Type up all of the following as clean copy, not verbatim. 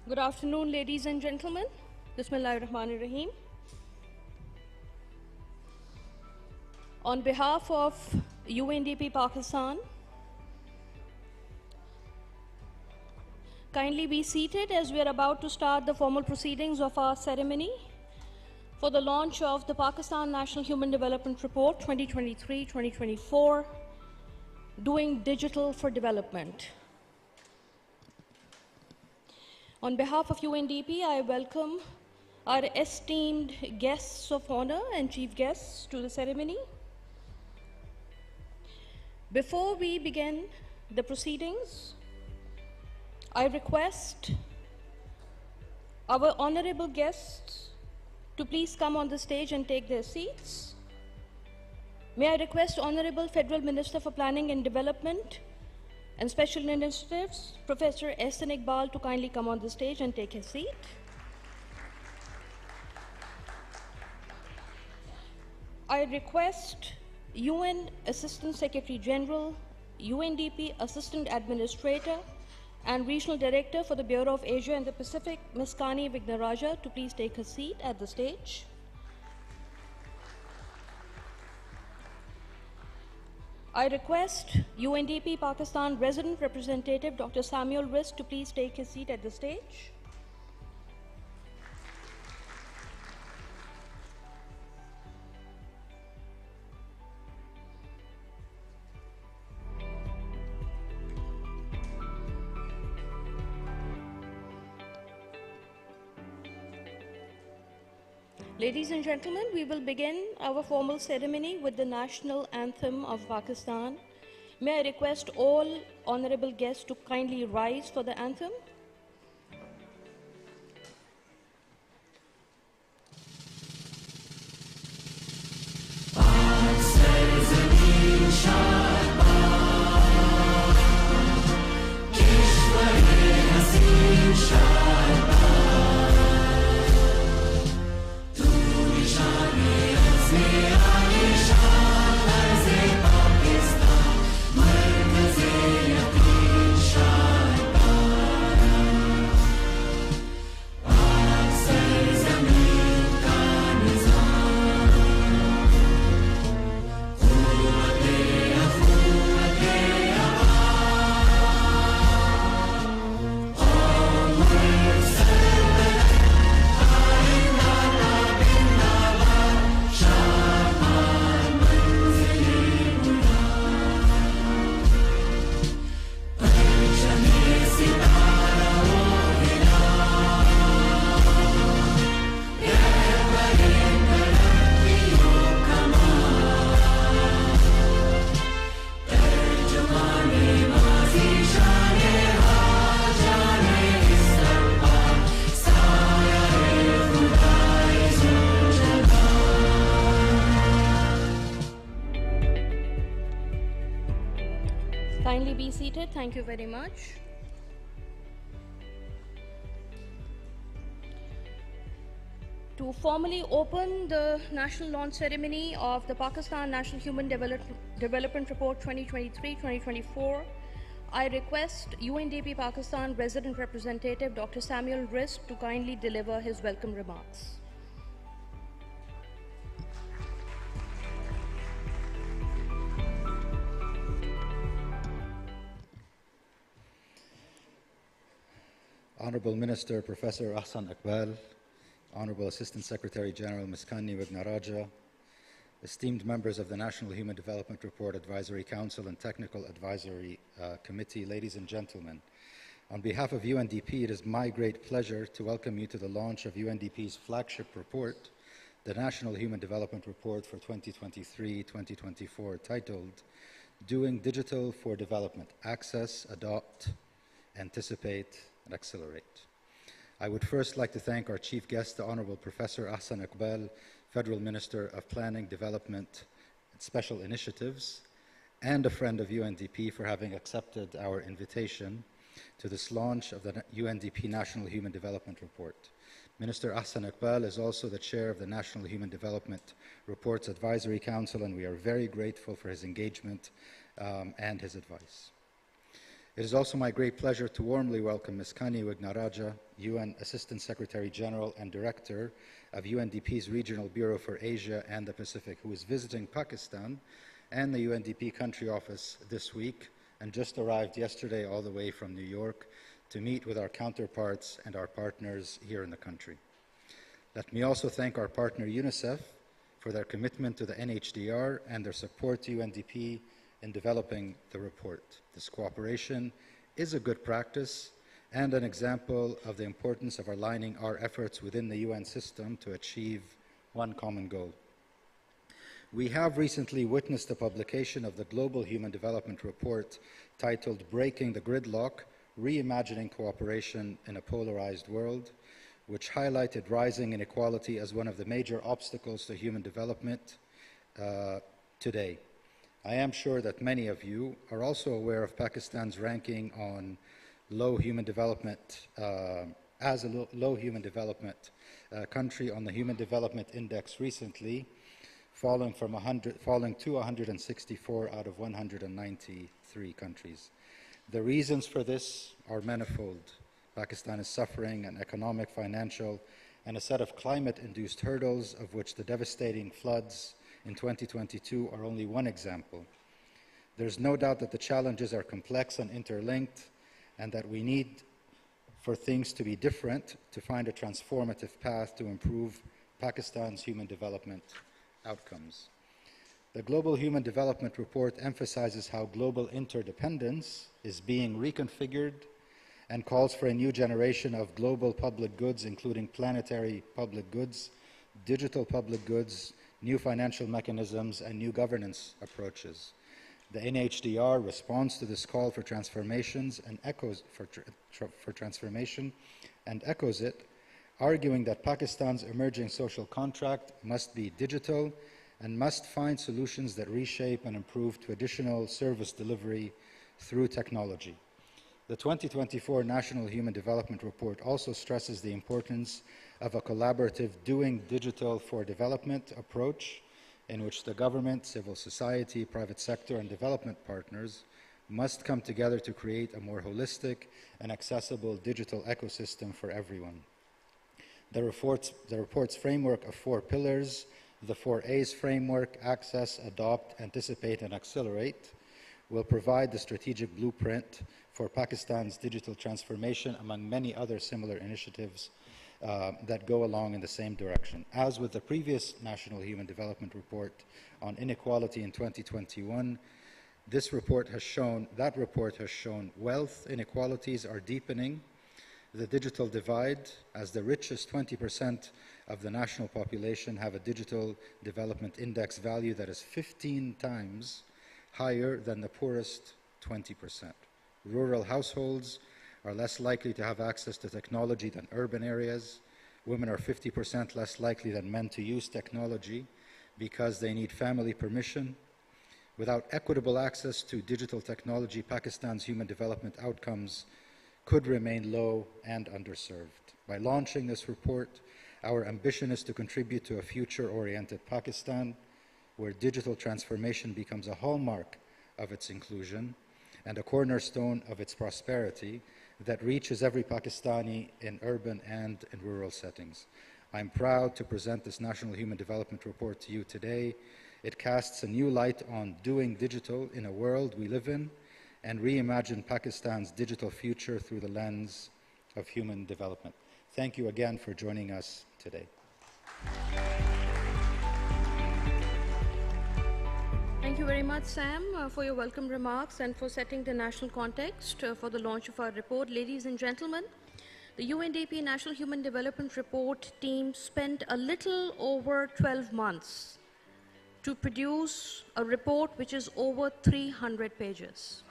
Good afternoon, ladies and gentlemen. Bismillahir-Rahmanir-Rahim. On behalf of UNDP Pakistan, kindly be seated as we are about to start the formal proceedings of our ceremony for the launch of the Pakistan National Human Development Report 2023-2024, Doing Digital for Development. On behalf of UNDP, I welcome our esteemed guests of honor and chief guests to the ceremony. Before we begin the proceedings, I request our honorable guests to please come on the stage and take their seats. May I request Honorable Federal Minister for Planning and Development and Special Initiatives, Professor Ehsan Iqbal, to kindly come on the stage and take his seat. I request UN Assistant Secretary General, UNDP Assistant Administrator and Regional Director for the Bureau of Asia and the Pacific, Ms. Kani Vignaraja, to please take her seat at the stage. I request UNDP Pakistan Resident Representative Dr. Samuel Risk to please take his seat at the stage. Ladies and gentlemen, we will begin our formal ceremony with the national anthem of Pakistan. May I request all honorable guests to kindly rise for the anthem. Kindly be seated. Thank you very much. To formally open the national launch ceremony of the Pakistan National Human Development Report 2023-2024, I request UNDP Pakistan Resident Representative Dr. Samuel Risk to kindly deliver his welcome remarks. Honorable Minister Professor Ehsan Iqbal, Honorable Assistant Secretary General Ms. Kani Vignaraja, esteemed members of the National Human Development Report Advisory Council and Technical Advisory Committee, ladies and gentlemen, on behalf of UNDP, it is my great pleasure to welcome you to the launch of UNDP's flagship report, the National Human Development Report for 2023-2024, titled Doing Digital for Development: Access, Adopt, Anticipate, and Accelerate. I would first like to thank our chief guest, the Honorable Professor Ehsan Iqbal, Federal Minister of Planning, Development, and Special Initiatives, and a friend of UNDP, for having accepted our invitation to this launch of the UNDP National Human Development Report. Minister Ehsan Iqbal is also the chair of the National Human Development Reports Advisory Council, and we are very grateful for his engagement and his advice. It is also my great pleasure to warmly welcome Ms. Kani Wignaraja, UN Assistant Secretary General and Director of UNDP's Regional Bureau for Asia and the Pacific, who is visiting Pakistan and the UNDP country office this week and just arrived yesterday all the way from New York to meet with our counterparts and our partners here in the country. Let me also thank our partner UNICEF for their commitment to the NHDR and their support to UNDP in developing the report. This cooperation is a good practice and an example of the importance of aligning our efforts within the UN system to achieve one common goal. We have recently witnessed the publication of the Global Human Development Report titled Breaking the Gridlock, Reimagining Cooperation in a Polarized World, which highlighted rising inequality as one of the major obstacles to human development today. I am sure that many of you are also aware of Pakistan's ranking on low human development as a low human development country on the Human Development Index recently, falling to 164 out of 193 countries. The reasons for this are manifold. Pakistan is suffering an economic, financial, and a set of climate-induced hurdles, of which the devastating floods in 2022 are only one example. There's no doubt that the challenges are complex and interlinked, and that we need for things to be different to find a transformative path to improve Pakistan's human development outcomes. The Global Human Development Report emphasizes how global interdependence is being reconfigured and calls for a new generation of global public goods, including planetary public goods, digital public goods, new financial mechanisms, and new governance approaches. The NHDR responds to this call for transformations and echoes it, arguing that Pakistan's emerging social contract must be digital and must find solutions that reshape and improve traditional service delivery through technology. The 2024 National Human Development Report also stresses the importance of a collaborative doing digital for development approach in which the government, civil society, private sector, and development partners must come together to create a more holistic and accessible digital ecosystem for everyone. The report's framework of 4 pillars, the 4 A's framework, access, adopt, anticipate, and accelerate, will provide the strategic blueprint for Pakistan's digital transformation, among many other similar initiatives that go along in the same direction. As with the previous National Human Development Report on inequality in 2021, that report has shown wealth inequalities are deepening, the digital divide, as the richest 20% of the national population have a digital development index value that is 15 times higher than the poorest 20%. Rural households are less likely to have access to technology than urban areas. Women are 50% less likely than men to use technology because they need family permission. Without equitable access to digital technology, Pakistan's human development outcomes could remain low and underserved. By launching this report, our ambition is to contribute to a future-oriented Pakistan where digital transformation becomes a hallmark of its inclusion and a cornerstone of its prosperity that reaches every Pakistani in urban and in rural settings. I'm proud to present this National Human Development Report to you today. It casts a new light on doing digital in a world we live in and reimagine Pakistan's digital future through the lens of human development. Thank you again for joining us today. Thank you very much, Sam, for your welcome remarks and for setting the national context for the launch of our report. Ladies and gentlemen, the UNDP National Human Development Report team spent a little over 12 months to produce a report which is over 300 pages.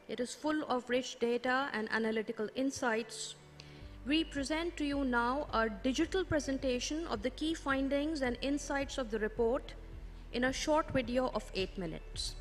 It is full of rich data and analytical insights. We present to you now a digital presentation of the key findings and insights of the report in a short video of 8 minutes.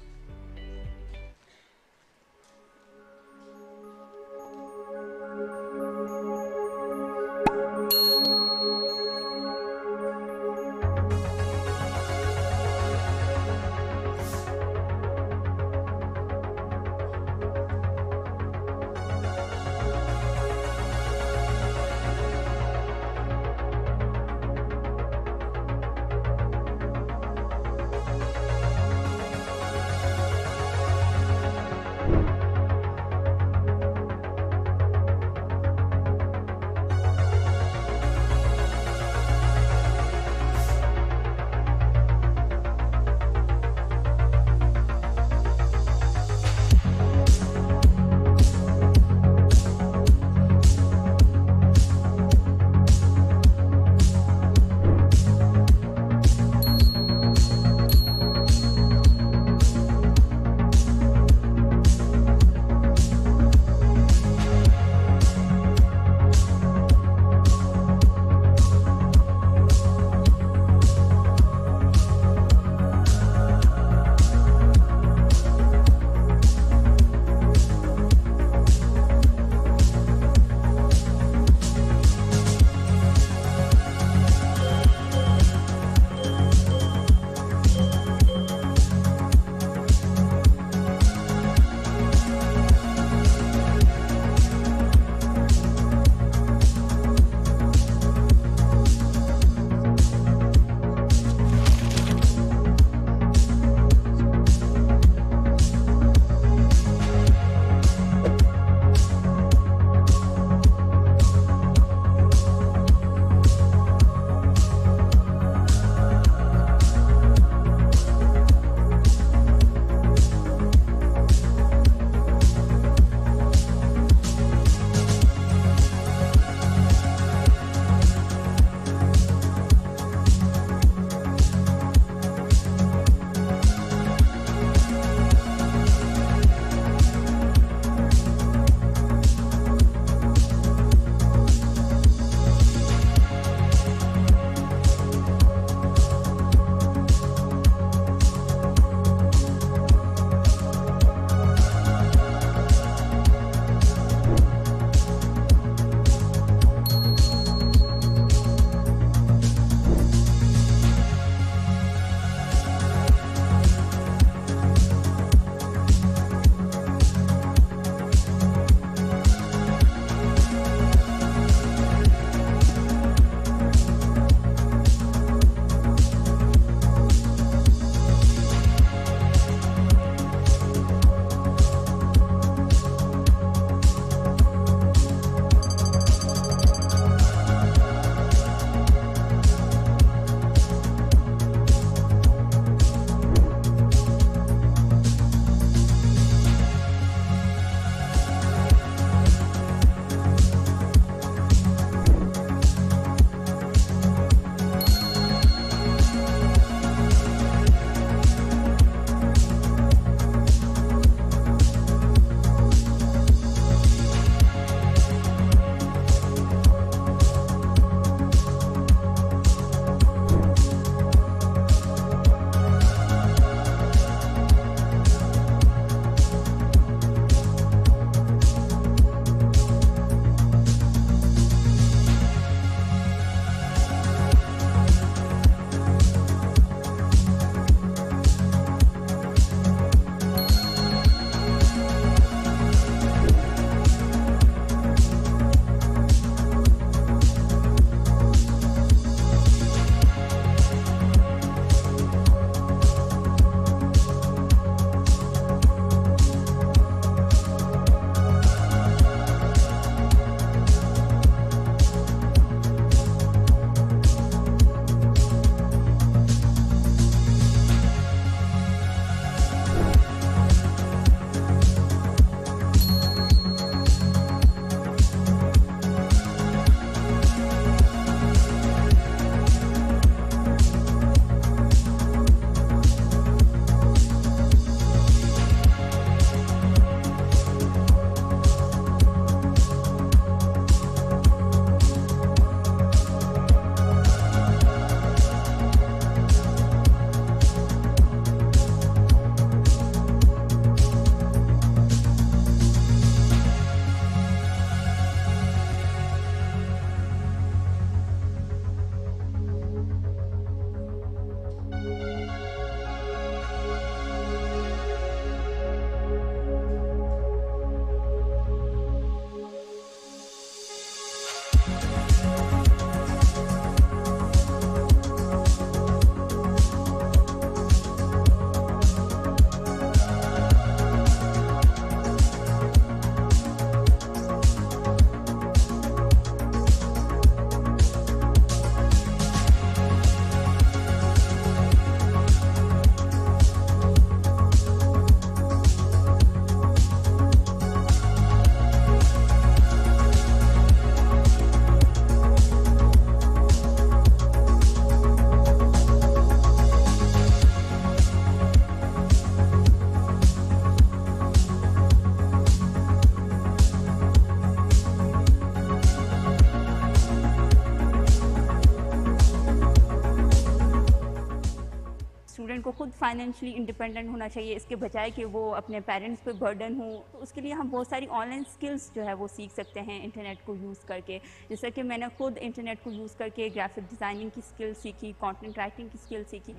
Student को खुद financially independent होना चाहिए, इसके बजाय कि वो अपने parents पे बर्डन हो। तो उसके लिए हम बहुत सारी ऑनलाइन स्किल्स जो है वो सीख सकते हैं इंटरनेट को यूज़ करके। जैसे कि मैंने खुद इंटरनेट को यूज़ करके ग्राफिक डिज़ाइनिंग की स्किल सीखी, कंटेंट राइटिंग की स्किल सीखी।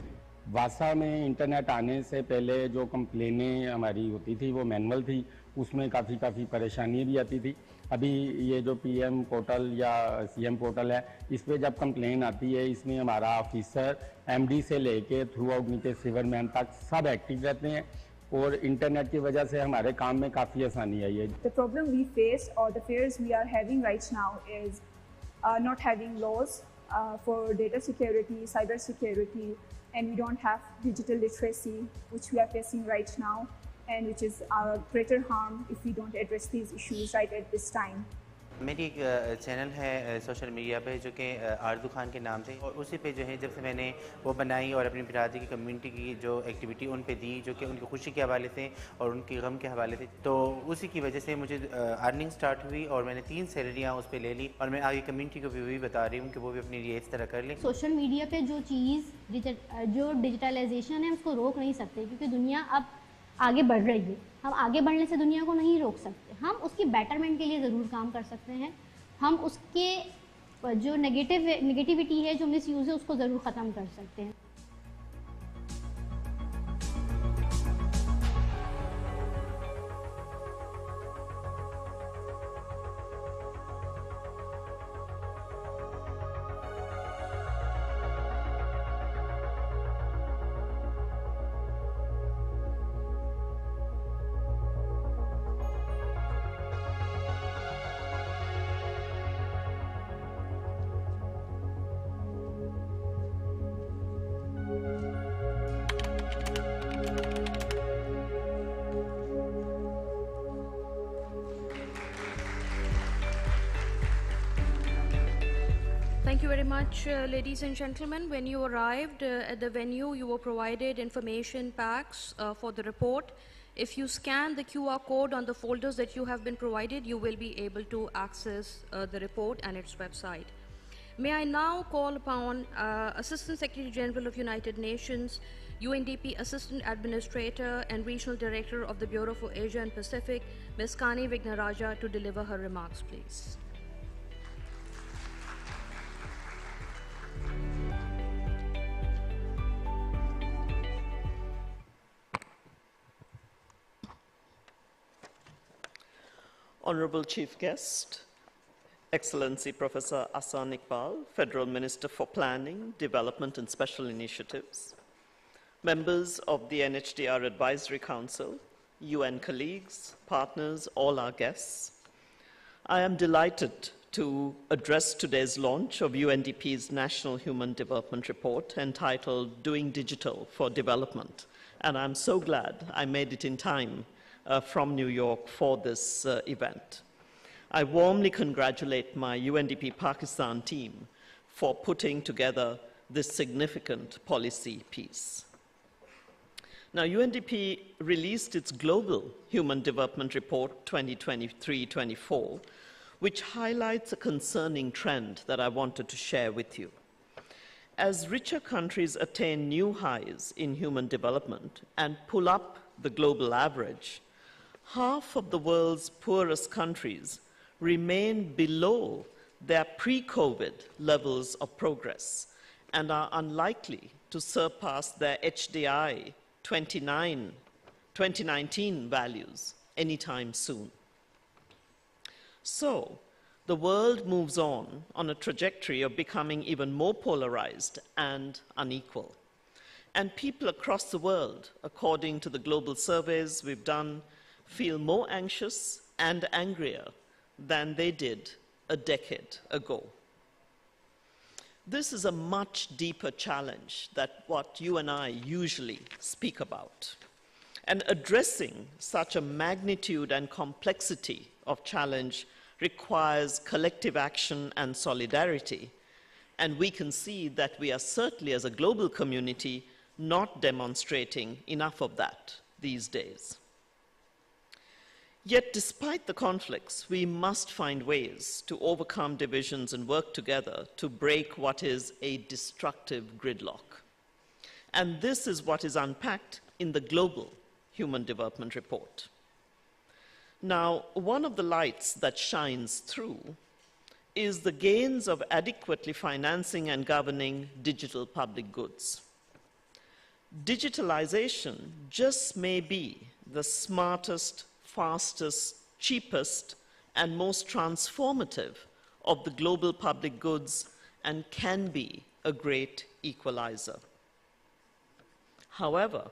वासा में इंटरनेट आने से पहले जो कंप्लेनें हमारी होती थी वो मैनुअल थी, उसमें काफ़ी परेशानी भी आती थी। अभी ये जो पीएम पोर्टल या सीएम पोर्टल है, इस पर जब कंप्लेन आती है, इसमें हमारा ऑफिसर एमडी से लेके थ्रू आउट नीचे सिवरमैन तक सब एक्टिव रहते हैं और इंटरनेट की वजह से हमारे काम में काफ़ी आसानी आई है। The problem we face or the fears we are having right now is not having laws for data security, cyber security, and we don't have digital literacy, which we are facing right now, and which is a greater harm if we don't address these issues right at this time. मेरी एक channel है social media पे जो कि आरज़ू खान के नाम से, और उसी पे जो है जब से मैंने वो बनाई और अपनी बिरादरी की कम्युनिटी की जो एक्टिविटी उन पे दी जो कि उनकी खुशी के हवाले से और उनकी गम के हवाले से, तो उसी की वजह से मुझे अर्निंग स्टार्ट हुई और मैंने 3 सैलरियाँ उस पर ले ली और मैं आगे कम्युनिटी को भी वही बता रही हूँ कि वो भी अपनी लिए इस तरह कर लें। सोशल मीडिया पे जो चीज़ जो डिजिटलाइजेशन है उसको रोक नहीं सकते, क्योंकि दुनिया अब आगे बढ़ रही है। हम आगे बढ़ने से दुनिया को नहीं रोक सकते, हम उसकी बेटरमेंट के लिए ज़रूर काम कर सकते हैं। हम उसके जो नेगेटिविटी है, जो मिसयूज़ है, उसको ज़रूर ख़त्म कर सकते हैं। Thank you very much, ladies and gentlemen. When you arrived at the venue, you were provided information packs for the report. If you scan the QR code on the folders that you have been provided, you will be able to access the report and its website. May I now call upon Assistant Secretary General of United Nations, UNDP Assistant Administrator and Regional Director of the Bureau for Asia and Pacific, Ms. Kani Vignaraja, to deliver her remarks, please. Honorable Chief Guest, Excellency Professor Ahsan Iqbal, Federal Minister for Planning, Development and Special Initiatives, members of the NHDR Advisory Council, UN colleagues, partners, all our guests, I am delighted to address today's launch of UNDP's National Human Development Report entitled Doing Digital for Development, and I'm so glad I made it in time from New York for this event. I warmly congratulate my UNDP Pakistan team for putting together this significant policy piece. Now, UNDP released its Global Human Development Report 2023-24, which highlights a concerning trend that I wanted to share with you. As richer countries attain new highs in human development and pull up the global average, half of the world's poorest countries remain below their pre-COVID levels of progress and are unlikely to surpass their HDI 2019 values anytime soon. So, the world moves on a trajectory of becoming even more polarized and unequal. And people across the world, according to the global surveys we've done, feel more anxious and angrier than they did a decade ago. This is a much deeper challenge than what you and I usually speak about. And addressing such a magnitude and complexity of challenge requires collective action and solidarity. And we can see that we are certainly, as a global community, not demonstrating enough of that these days. Yet, despite the conflicts, we must find ways to overcome divisions and work together to break what is a destructive gridlock. And this is what is unpacked in the Global Human Development Report. Now, one of the lights that shines through is the gains of adequately financing and governing digital public goods. Digitalization just may be the smartest, fastest, cheapest, and most transformative of the global public goods and can be a great equalizer. However,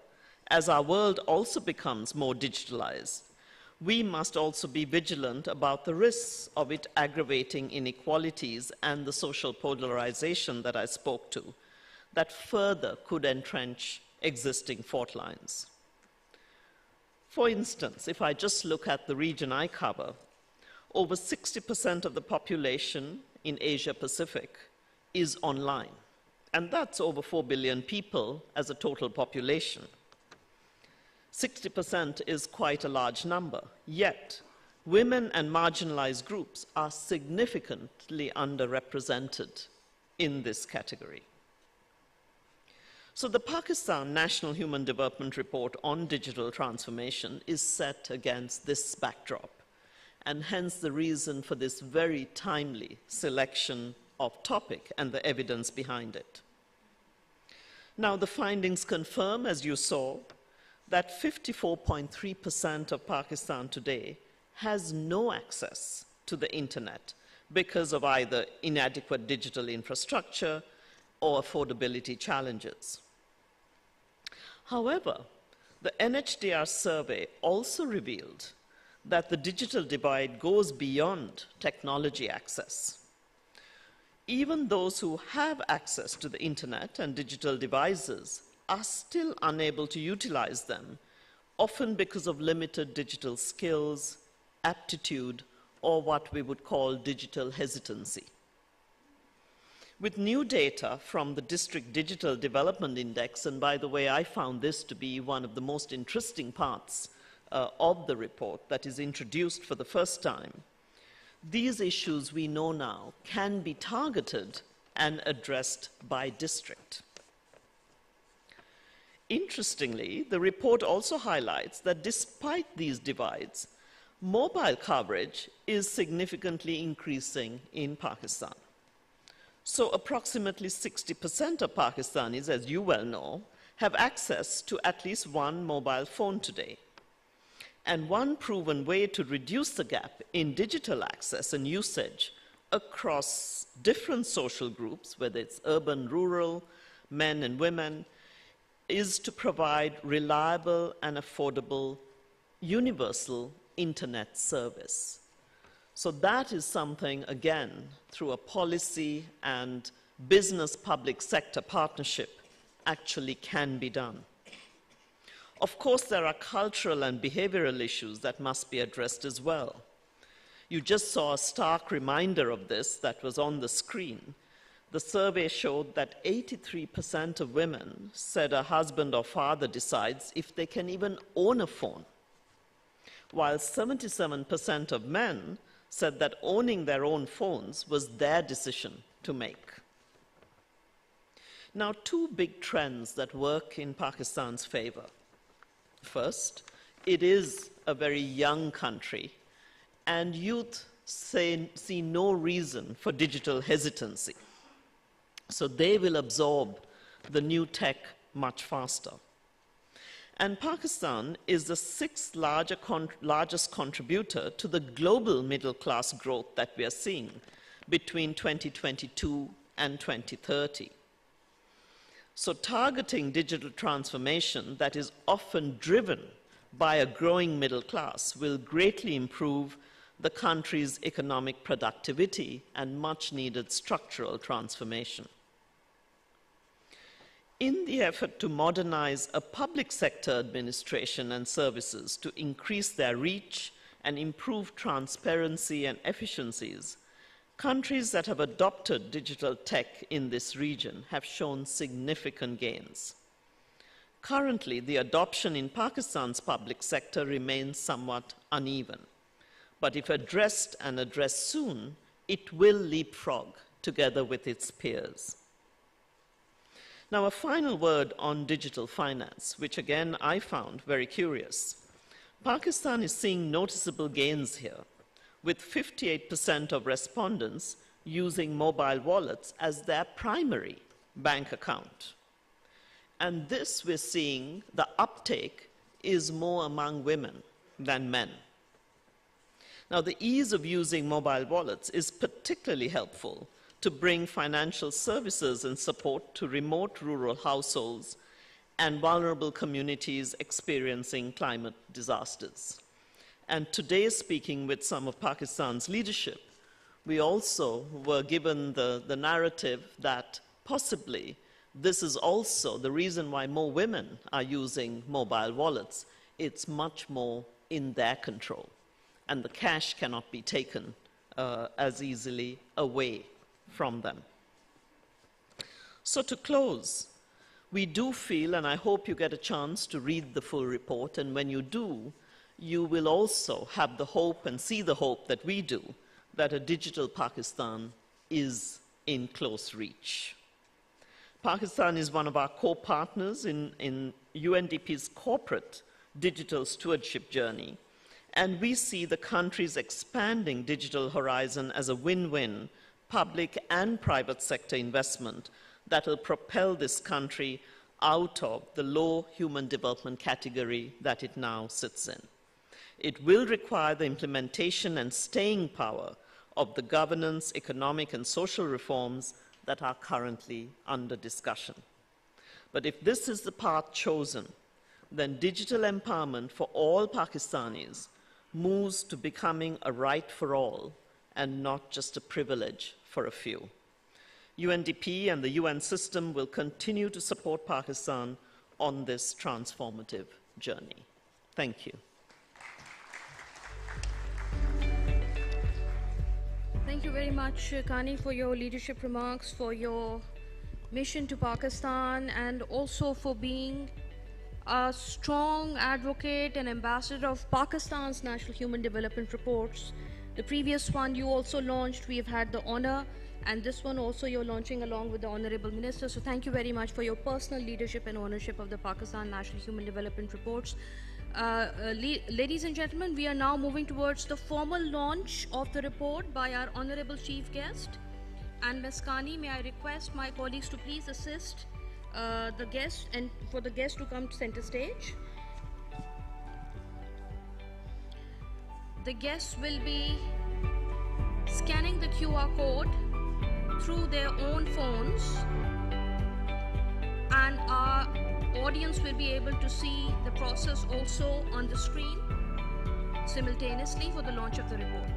as our world also becomes more digitalized, we must also be vigilant about the risks of it aggravating inequalities and the social polarization that I spoke to, that further could entrench existing fault lines. For instance, if I just look at the region I cover, over 60% of the population in Asia Pacific is online, and that's over 4 billion people as a total population. 60% is quite a large number, yet women and marginalized groups are significantly underrepresented in this category. So the Pakistan National Human Development Report on digital transformation is set against this backdrop, and hence the reason for this very timely selection of topic and the evidence behind it. Now, the findings confirm, as you saw, that 54.3% of Pakistan today has no access to the internet because of either inadequate digital infrastructure or affordability challenges. However, the NHDR survey also revealed that the digital divide goes beyond technology access. Even those who have access to the internet and digital devices are still unable to utilize them, often because of limited digital skills, aptitude, or what we would call digital hesitancy. With new data from the District Digital Development Index, and by the way, I found this to be one of the most interesting parts of the report that is introduced for the first time, these issues we know now can be targeted and addressed by district. Interestingly, the report also highlights that despite these divides, mobile coverage is significantly increasing in Pakistan. So approximately 60% of Pakistanis, as you well know, have access to at least one mobile phone today. And one proven way to reduce the gap in digital access and usage across different social groups, whether it's urban, rural, men and women, is to provide reliable and affordable universal internet service. So that is something, again, through a policy and business public sector partnership actually can be done. Of course, there are cultural and behavioral issues that must be addressed as well. You just saw a stark reminder of this that was on the screen. The survey showed that 83% of women said a husband or father decides if they can even own a phone, while 77% of men said that owning their own phones was their decision to make. Now, two big trends that work in Pakistan's favor. First, it is a very young country, and youth see no reason for digital hesitancy. So they will absorb the new tech much faster. And Pakistan is the sixth largest contributor to the global middle class growth that we are seeing between 2022 and 2030. So targeting digital transformation that is often driven by a growing middle class will greatly improve the country's economic productivity and much needed structural transformation. In the effort to modernize a public sector administration and services to increase their reach and improve transparency and efficiencies, countries that have adopted digital tech in this region have shown significant gains. Currently, the adoption in Pakistan's public sector remains somewhat uneven, but if addressed and addressed soon, it will leapfrog together with its peers. Now, a final word on digital finance, which again I found very curious. Pakistan is seeing noticeable gains here, with 58% of respondents using mobile wallets as their primary bank account. And this, we're seeing, the uptake is more among women than men. Now, the ease of using mobile wallets is particularly helpful to bring financial services and support to remote rural households and vulnerable communities experiencing climate disasters. And today, speaking with some of Pakistan's leadership, we also were given the narrative that possibly this is also the reason why more women are using mobile wallets. It's much more in their control, and the cash cannot be taken as easily away from them. So to close, we do feel, and I hope you get a chance to read the full report, and when you do, you will also have the hope and see the hope that we do, that a digital Pakistan is in close reach. Pakistan is one of our core partners in UNDP's corporate digital stewardship journey, and we see the country's expanding digital horizon as a win-win public and private sector investment that will propel this country out of the low human development category that it now sits in. It will require the implementation and staying power of the governance, economic, and social reforms that are currently under discussion. But if this is the path chosen, then digital empowerment for all Pakistanis moves to becoming a right for all and not just a privilege for a few. UNDP and the UN system will continue to support Pakistan on this transformative journey. Thank you. Thank you very much, Kani, for your leadership remarks, for your mission to Pakistan, and also for being a strong advocate and ambassador of Pakistan's National Human Development Reports. The previous one you also launched, we have had the honor, and this one also you're launching along with the Honorable Minister. So thank you very much for your personal leadership and ownership of the Pakistan National Human Development Reports. Ladies and gentlemen, we are now moving towards the formal launch of the report by our Honorable Chief Guest. And Ms. Kani, may I request my colleagues to please assist the guest and for the guest to come to center stage. The guests will be scanning the QR code through their own phones, and our audience will be able to see the process also on the screen simultaneously for the launch of the report.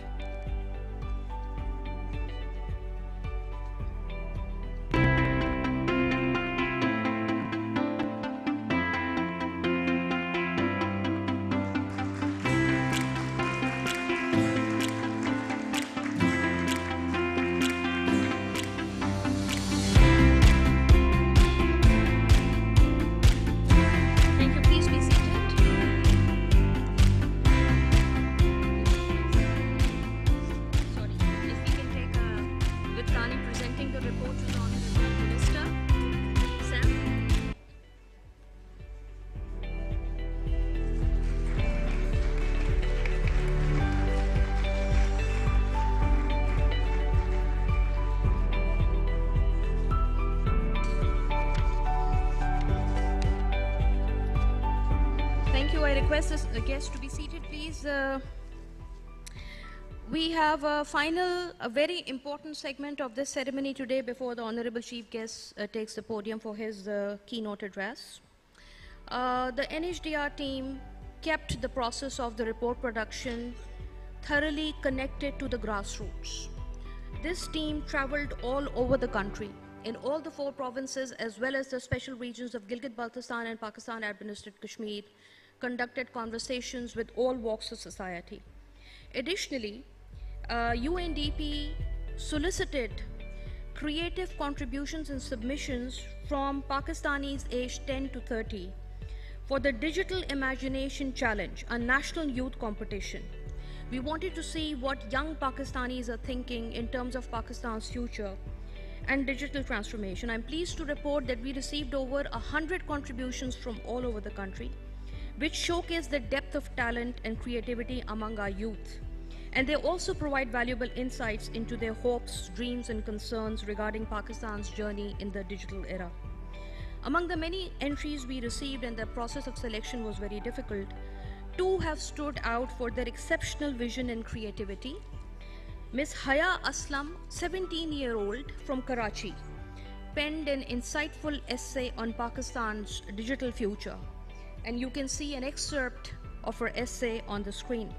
I request the guests to be seated, please. We have a very important segment of this ceremony today before the Honorable Chief Guest takes the podium for his keynote address. The NHDR team kept the process of the report production thoroughly connected to the grassroots. This team traveled all over the country, in all the 4 provinces, as well as the special regions of Gilgit-Baltistan and Pakistan-administered Kashmir, conducted conversations with all walks of society. Additionally, UNDP solicited creative contributions and submissions from Pakistanis aged 10 to 30 for the Digital Imagination Challenge, a national youth competition. We wanted to see what young Pakistanis are thinking in terms of Pakistan's future, and digital transformation. I'm pleased to report that we received over 100 contributions from all over the country, which showcase the depth of talent and creativity among our youth. And they also provide valuable insights into their hopes, dreams, and concerns regarding Pakistan's journey in the digital era. Among the many entries we received, and the process of selection was very difficult, 2 have stood out for their exceptional vision and creativity. Ms. Haya Aslam, 17-year-old from Karachi, penned an insightful essay on Pakistan's digital future. And you can see an excerpt of her essay on the screen.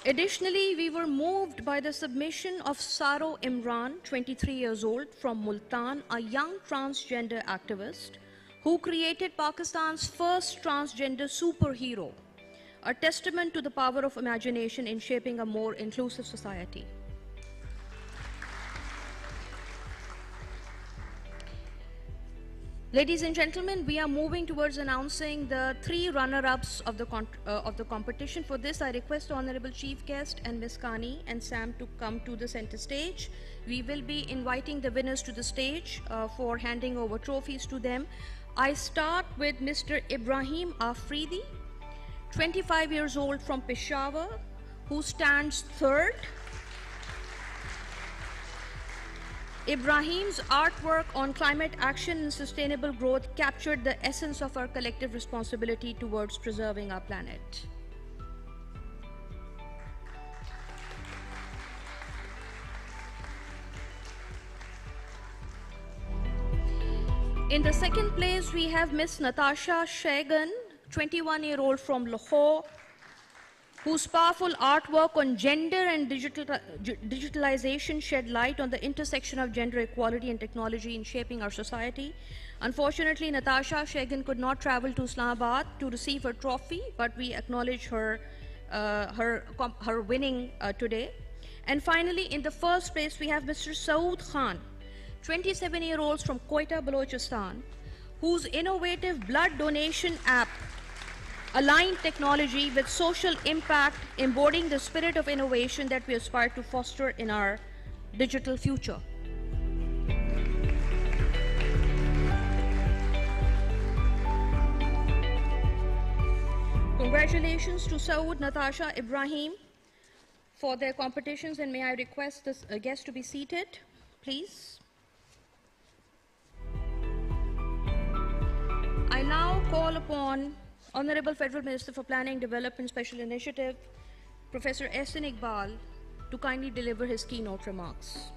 Additionally, we were moved by the submission of Saro Imran, 23 years old, from Multan, a young transgender activist who created Pakistan's first transgender superhero, a testament to the power of imagination in shaping a more inclusive society. Ladies and gentlemen, we are moving towards announcing the 3 runner-ups of the competition. For this, I request Honorable Chief Guest and Ms. Kani and Sam to come to the center stage. We will be inviting the winners to the stage for handing over trophies to them. I start with Mr. Ibrahim Afridi, 25 years old from Peshawar, who stands 3rd. Ibrahim's artwork on climate action and sustainable growth captured the essence of our collective responsibility towards preserving our planet. In the second place, we have Miss Natasha Shagan, 21-year-old from Lahore, whose powerful artwork on gender and digitalization shed light on the intersection of gender equality and technology in shaping our society. Unfortunately, Natasha Shagan could not travel to Islamabad to receive her trophy, but we acknowledge her winning today. And finally, in the first place, we have Mr. Saud Khan, 27-year-old from Quetta, Balochistan, whose innovative blood donation app aligned technology with social impact, embodying the spirit of innovation that we aspire to foster in our digital future. Congratulations to Saud, Natasha, Ibrahim for their competitions, and may I request this guest to be seated, please. I now call upon Honorable Federal Minister for Planning, Development, Special Initiative, Professor Ehsan Iqbal, to kindly deliver his keynote remarks.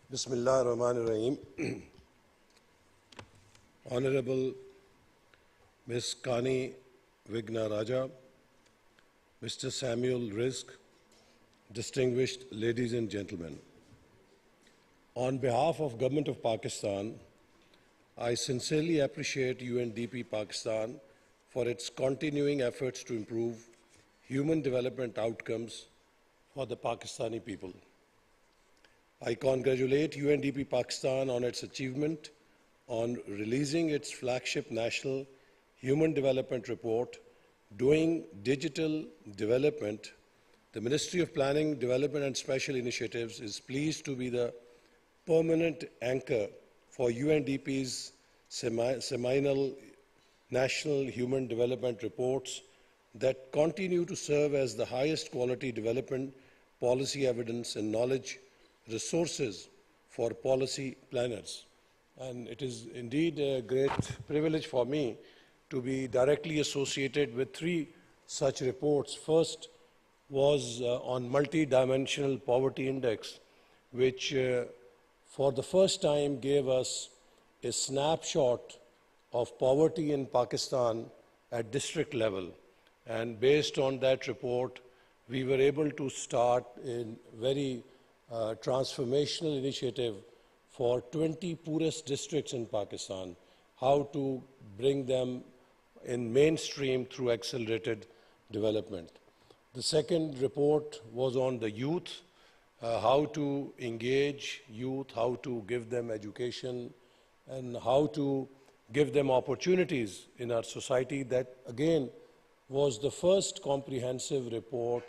Bismillah ar-Rahman ar-Rahim. Honorable Ms. Kani Vigna Raja, Mr. Samuel Rizk, distinguished ladies and gentlemen. On behalf of Government of Pakistan, I sincerely appreciate UNDP Pakistan for its continuing efforts to improve human development outcomes for the Pakistani people. I congratulate UNDP Pakistan on its achievement on releasing its flagship National Human Development Report, Doing Digital Development. The Ministry of Planning, Development and Special Initiatives is pleased to be the permanent anchor for UNDP's seminal National Human Development Reports that continue to serve as the highest quality development policy evidence and knowledge resources for policy planners. And it is indeed a great privilege for me to be directly associated with 3 such reports. First was on multi-dimensional poverty index, which for the first time gave us a snapshot of poverty in Pakistan at district level. And based on that report, we were able to start a very transformational initiative for 20 poorest districts in Pakistan, how to bring them in mainstream through accelerated development. The second report was on the youth, how to engage youth, how to give them education, and how to give them opportunities in our society. That, again, was the first comprehensive report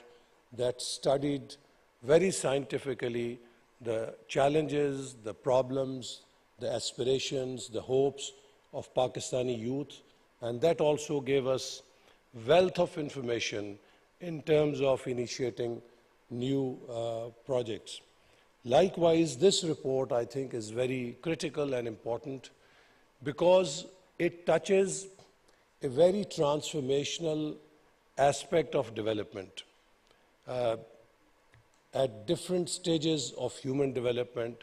that studied very scientifically the challenges, the problems, the aspirations, the hopes of Pakistani youth, and that also gave us wealth of information in terms of initiating new projects. Likewise, this report, I think, is very critical and important because it touches a very transformational aspect of development. At different stages of human development,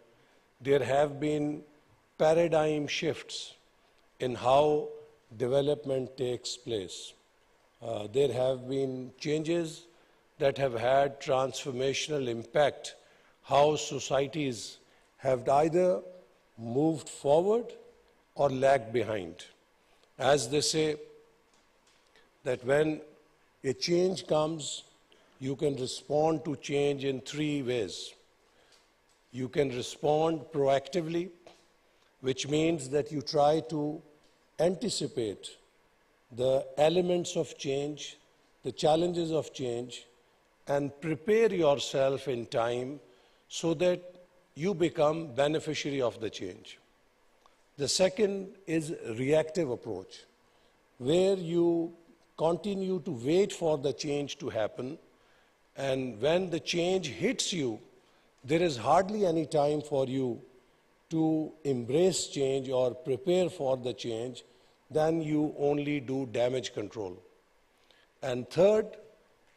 there have been paradigm shifts in how development takes place. There have been changes that have had transformational impact, how societies have either moved forward or lagged behind. As they say, that when a change comes, you can respond to change in three ways. You can respond proactively, which means that you try to anticipate the elements of change, the challenges of change, and prepare yourself in time so that you become beneficiary of the change. The second is reactive approach, where you continue to wait for the change to happen, and when the change hits you, there is hardly any time for you to embrace change or prepare for the change, then you only do damage control. And third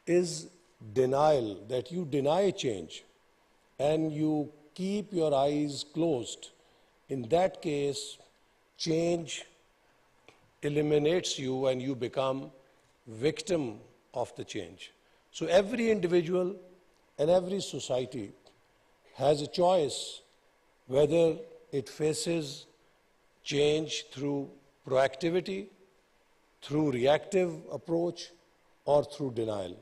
is denial, that you deny change and you keep your eyes closed. In that case, change eliminates you and you become victim of the change. So every individual and every society has a choice whether it faces change through proactivity, through reactive approach, or through denial.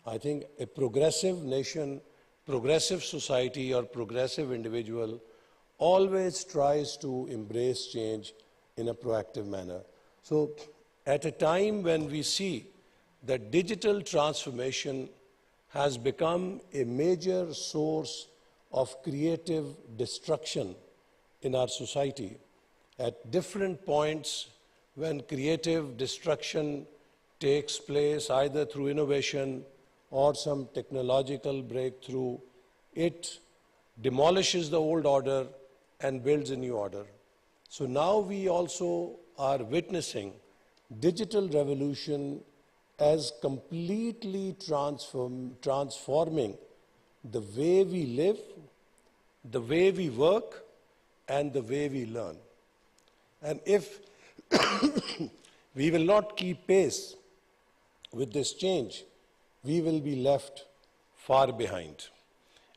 I think a progressive nation, progressive society, or progressive individual always tries to embrace change in a proactive manner. So at a time when we see that digital transformation has become a major source of creative destruction in our society, at different points when creative destruction takes place, either through innovation or some technological breakthrough, it demolishes the old order and builds a new order. So now we also are witnessing digital revolution as completely transforming the way we live, the way we work, and the way we learn. And if we will not keep pace with this change, we will be left far behind.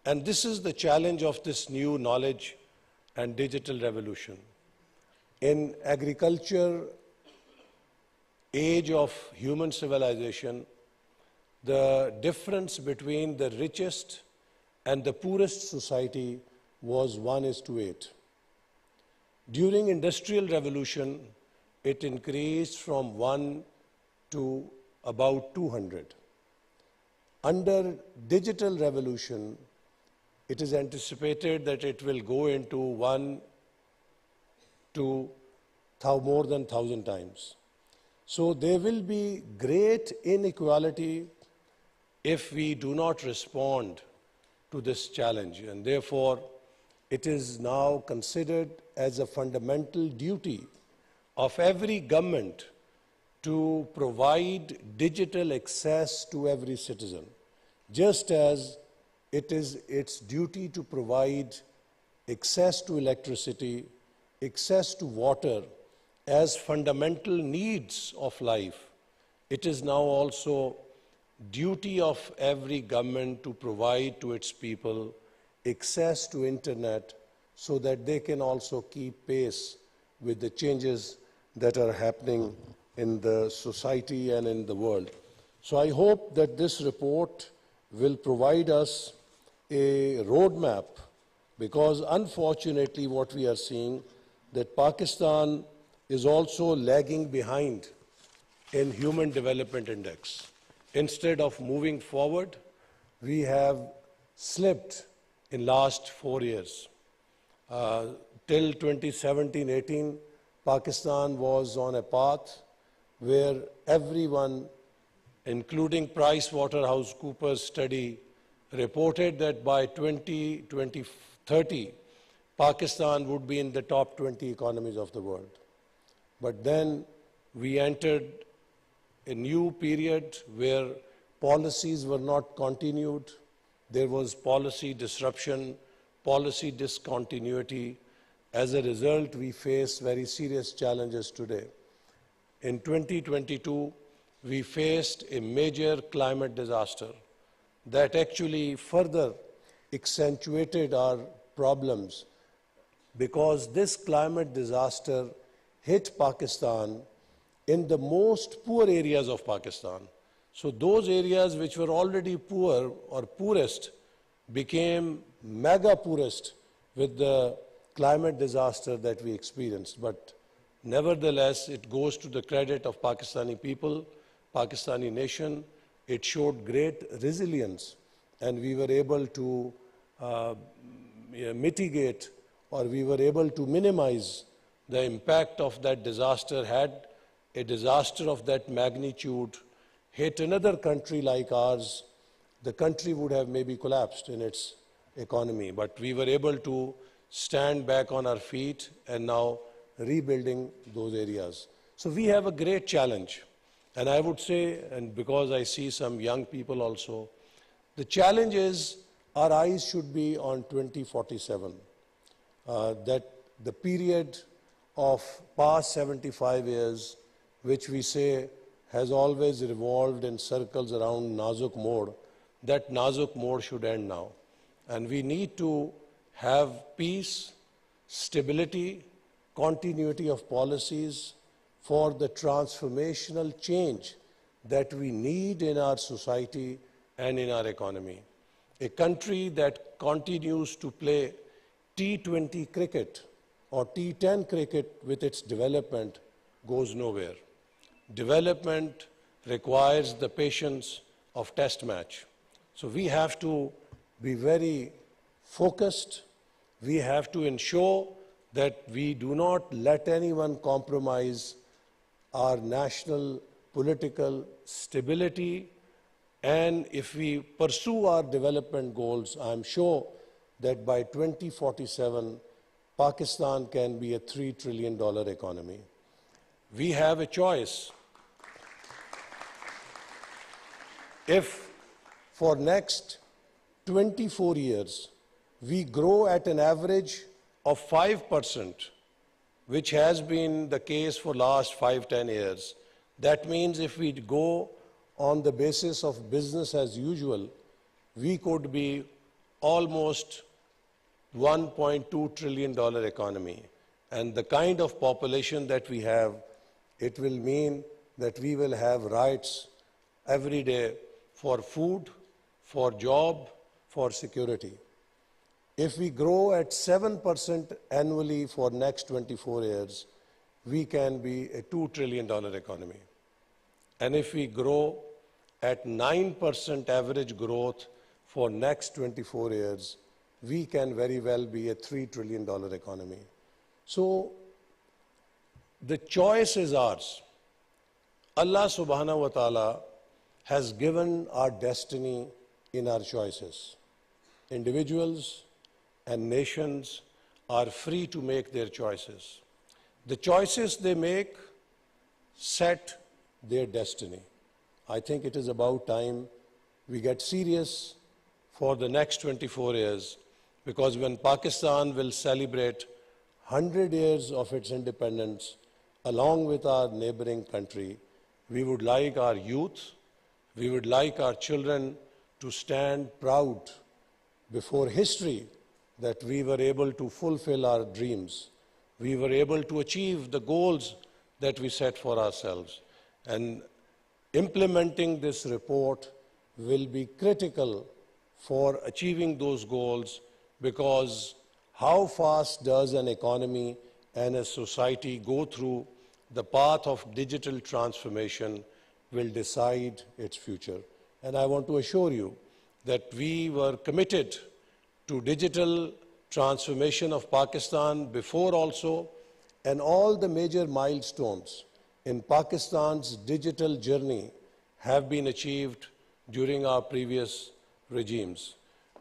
And this is the challenge of this new knowledge and digital revolution. In agriculture, age of human civilization, the difference between the richest and the poorest society was 1:8. During industrial revolution, it increased from 1 to about 200. Under digital revolution, it is anticipated that it will go into 1 to more than 1,000 times. So there will be great inequality if we do not respond to this challenge, and therefore it is now considered as a fundamental duty of every government to provide digital access to every citizen, just as it is its duty to provide access to electricity, access to water as fundamental needs of life. It is now also duty of every government to provide to its people access to internet so that they can also keep pace with the changes that are happening in the society and in the world. So I hope that this report will provide us a roadmap, because unfortunately what we are seeing, that Pakistan is also lagging behind in Human Development Index. Instead of moving forward, we have slipped in last 4 years. Till 2017-18, Pakistan was on a path where everyone, including PricewaterhouseCoopers study, reported that by 2030, Pakistan would be in the top 20 economies of the world. But then we entered a new period where policies were not continued. There was policy disruption, policy discontinuity. As a result, we face very serious challenges today. In 2022, we faced a major climate disaster that actually further accentuated our problems, because this climate disaster hit Pakistan in the most poor areas of Pakistan. So those areas which were already poor or poorest became mega poorest with the climate disaster that we experienced. But nevertheless, it goes to the credit of Pakistani people, Pakistani nation. It showed great resilience, and we were able to mitigate, or we were able to minimize the impact of that disaster. Had a disaster of that magnitude hit another country like ours, the country would have maybe collapsed in its economy. But we were able to stand back on our feet and now rebuilding those areas. So we have a great challenge. And I would say, and because I see some young people also, the challenge is our eyes should be on 2047. That the period of past 75 years, which we say has always revolved in circles around Nazuk mode, that Nazuk mode should end now. And we need to have peace, stability, continuity of policies for the transformational change that we need in our society and in our economy. A country that continues to play T20 cricket or T10 cricket with its development goes nowhere. Development requires the patience of test match. So we have to be very focused. We have to ensure that we do not let anyone compromise our national political stability. And if we pursue our development goals, I'm sure that by 2047, Pakistan can be a $3 trillion economy. We have a choice. If for next 24 years, we grow at an average of 5%, which has been the case for last 5-10 years, that means if we go on the basis of business as usual, we could be almost $1.2 trillion economy. And the kind of population that we have, it will mean that we will have rights every day for food, for job, for security. If we grow at 7% annually for next 24 years, we can be a $2 trillion economy. And if we grow at 9% average growth for next 24 years, we can very well be a $3 trillion economy. So the choice is ours. Allah subhanahu wa ta'ala has given our destiny in our choices. Individuals and nations are free to make their choices. The choices they make set their destiny. I think it is about time we get serious for the next 24 years, because when Pakistan will celebrate 100 years of its independence along with our neighboring country, we would like our youth, we would like our children to stand proud before history that we were able to fulfill our dreams. We were able to achieve the goals that we set for ourselves. And implementing this report will be critical for achieving those goals, because how fast does an economy and a society go through the path of digital transformation will decide its future. And I want to assure you that we were committed to digital transformation of Pakistan before also, and all the major milestones in Pakistan's digital journey have been achieved during our previous regimes.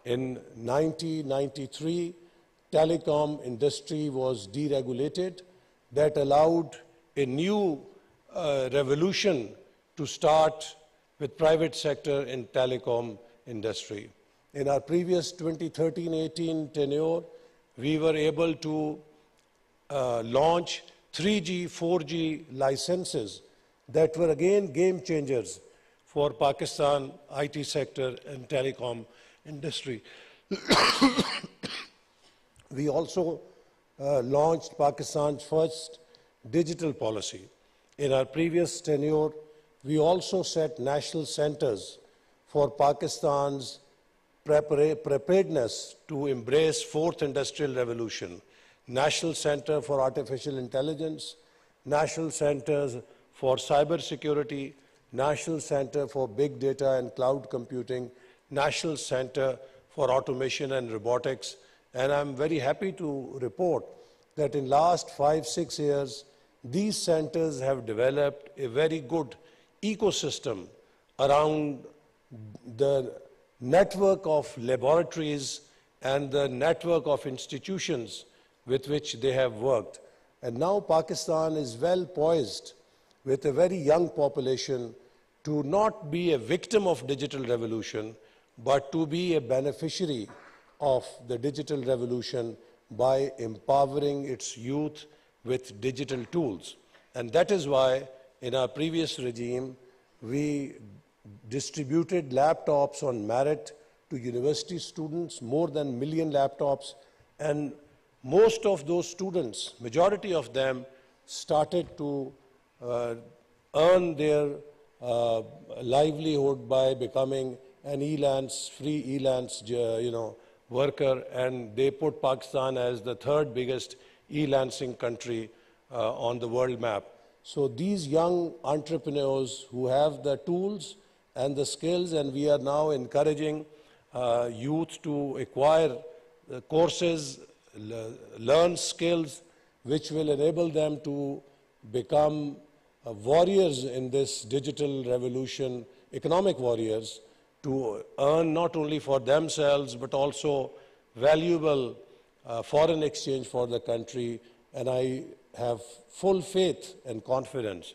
In 1993, telecom industry was deregulated. That allowed a new revolution to start with private sector in telecom industry. In our previous 2013-18 tenure, we were able to launch 3G, 4G licenses that were again game changers for Pakistan IT sector and telecom industry. We also launched Pakistan's first digital policy. In our previous tenure, we also set national centers for Pakistan's preparedness to embrace fourth industrial revolution. National Center for Artificial Intelligence, National Centers for Cyber Security, National Center for Big Data and Cloud Computing, National Center for Automation and Robotics. And I'm very happy to report that in last 5-6 years, these centers have developed a very good ecosystem around the network of laboratories and the network of institutions with which they have worked. And now Pakistan is well poised with a very young population to not be a victim of digital revolution, but to be a beneficiary of the digital revolution by empowering its youth with digital tools. And that is why in our previous regime, we distributed laptops on merit to university students, more than 1 million laptops, and most of those students, majority of them, started to earn their livelihood by becoming an free e-lance, worker, and they put Pakistan as the third biggest e-lancing country on the world map. So these young entrepreneurs who have the tools and the skills, and we are now encouraging youth to acquire courses, learn skills which will enable them to become warriors in this digital revolution, economic warriors, to earn not only for themselves but also valuable foreign exchange for the country. And I have full faith and confidence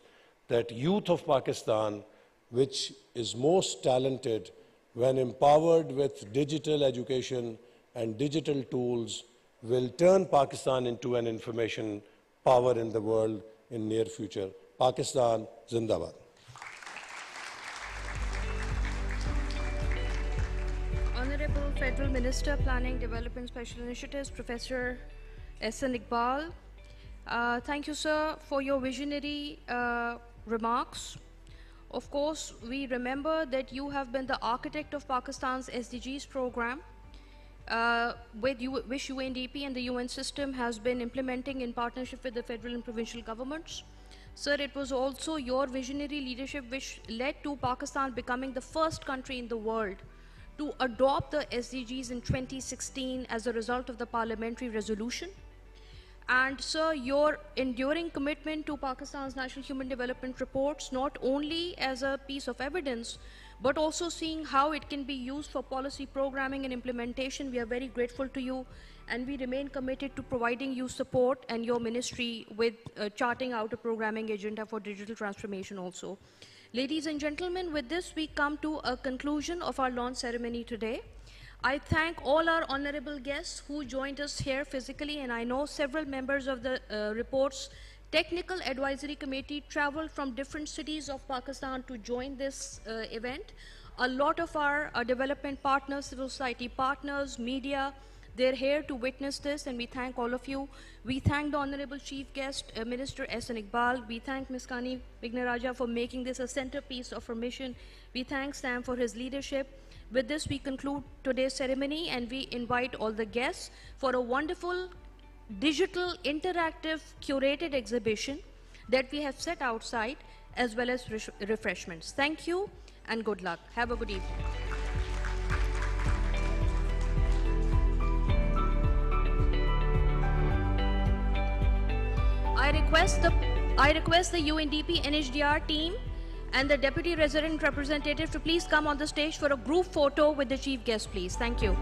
that youth of Pakistan, which is most talented when empowered with digital education and digital tools, will turn Pakistan into an information power in the world in near future. Pakistan Zindabad. Honorable Federal Minister, Planning, Development, Special Initiatives, Professor Ahsan Iqbal. Thank you, sir, for your visionary remarks. Of course, we remember that you have been the architect of Pakistan's SDGs program, which UNDP and the UN system has been implementing in partnership with the federal and provincial governments. Sir, it was also your visionary leadership which led to Pakistan becoming the first country in the world to adopt the SDGs in 2016 as a result of the parliamentary resolution. And sir, your enduring commitment to Pakistan's National Human Development Reports, not only as a piece of evidence, but also seeing how it can be used for policy programming and implementation, we are very grateful to you, and we remain committed to providing you support and your ministry with charting out a programming agenda for digital transformation also. Ladies and gentlemen, with this we come to a conclusion of our launch ceremony today. I thank all our honorable guests who joined us here physically, and I know several members of the report's Technical Advisory Committee traveled from different cities of Pakistan to join this event. A lot of our development partners, civil society partners, media, They're here to witness this, and we thank all of you. We thank the Honorable Chief Guest, Minister Ehsan Iqbal. We thank Ms. Kani Vignaraja for making this a centerpiece of her mission. We thank Sam for his leadership. With this, we conclude today's ceremony, and we invite all the guests for a wonderful digital, interactive, curated exhibition that we have set outside, as well as refreshments. Thank you and good luck. Have a good evening. I request the UNDP NHDR team and the Deputy Resident Representative to please come on the stage for a group photo with the Chief Guest, please. Thank you.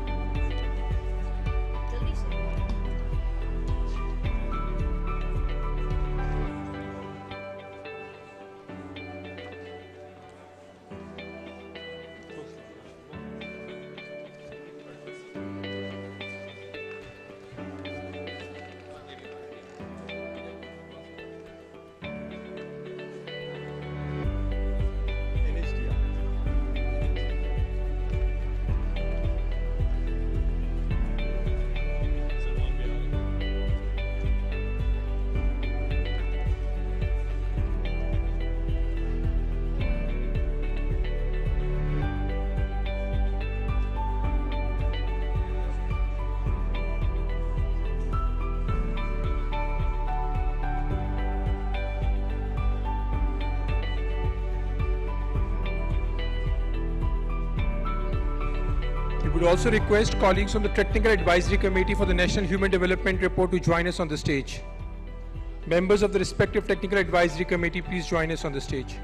We would also request colleagues from the Technical Advisory Committee for the National Human Development Report to join us on the stage. Members of the respective Technical Advisory Committee, please join us on the stage.